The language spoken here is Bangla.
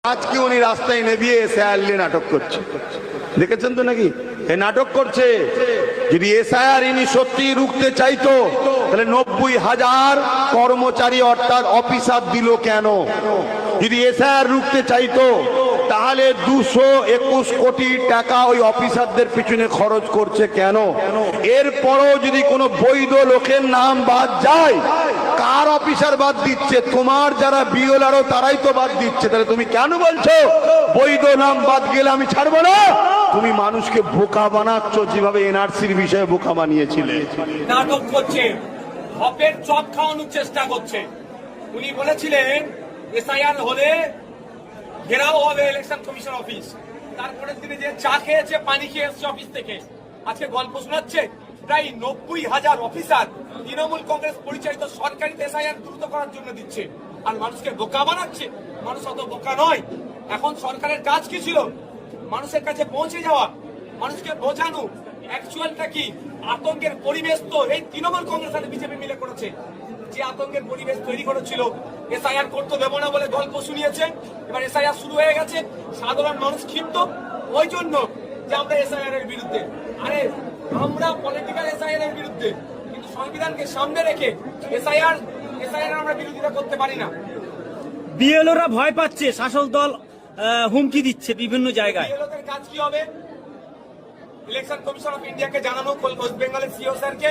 আজকে উনি রাস্তায় নেবিয়ে এসআইআর নাটক করছে, দেখেছেন তো নাকি? এই নাটক করছে। যদি এসআইআর ইনি সত্যি রুখতে চাইতো তাহলে 90,000 কর্মচারী অর্থাৎ অফিসার দিল কেন? যদি এসআইআর রুখতে চাইতো তাহলে 221 কোটি টাকা ওই অফিসারদের পিছনে খরচ করছে কেন? এরপরও যদি কোনো বৈধ লোকের নাম বাদ যায়, কার অফিসার বাদ দিচ্ছে? তোমার যারা বিএলআরও তারাই তো বাদ দিচ্ছে। তাহলে তুমি কেন বলছো বৈধ নাম বাদ গেলে আমি ছাড়বো না? তুমি মানুষকে বোকা বানাচ্ছ, যেভাবে এনআরসির বিষয়ে বোকা বানিয়েছিলে। নাটক করছে, হপের চপ খাওয়ানোর চেষ্টা করছে। উনি বলেছিলেন এসআইআর হলে ঘেরাও হবে ইলেকশন কমিশন অফিস। তারপরের দিনে যে চা খেয়েছে, পানি খেয়ে এসছে অফিস থেকে, আজকে গল্প শোনাচ্ছে। প্রায় 90,000 অফিসার তৃণমূল কংগ্রেস পরিচালিত সরকারি এসআইআর দ্রুত করার জন্য দিচ্ছে, আর মানুষকে বোকা বানাচ্ছে। মানুষ অত বোকা নয়। এখন সরকারের কাজ কি ছিল? মানুষের কাছে পৌঁছে যাওয়া, মানুষকে বোঝানো অ্যাকচুয়ালটা কি। আতঙ্কের পরিবেশ তো এই তৃণমূল কংগ্রেস আর বিজেপি মিলে করেছে। যে আতঙ্কের পরিবেশ তৈরি করেছিল, এসআইআর করতে দেবো না বলে গল্প শুনিয়েছে। এবার এসআইআর শুরু হয়ে গেছে, সাধারণ মানুষ ক্ষিপ্ত ওই জন্য যে আমরা এসআইআর এর বিরুদ্ধে। আরে আমরা পলিটিক্যাল এসআইআর এর বিরুদ্ধে, কিন্তু সংবিধানকে সামনে রেখে এসআইআর আমরা বিরোধিতা করতে পারি না। বিএলওরা ভয় পাচ্ছে, শাসক দল হুমকি দিচ্ছে বিভিন্ন জায়গায়। বিএলওদের কাজ কি হবে? ইলেকশন কমিশন অফ ইন্ডিয়াকে জানানো, ওয়েস্ট বেঙ্গলের সিও স্যারকে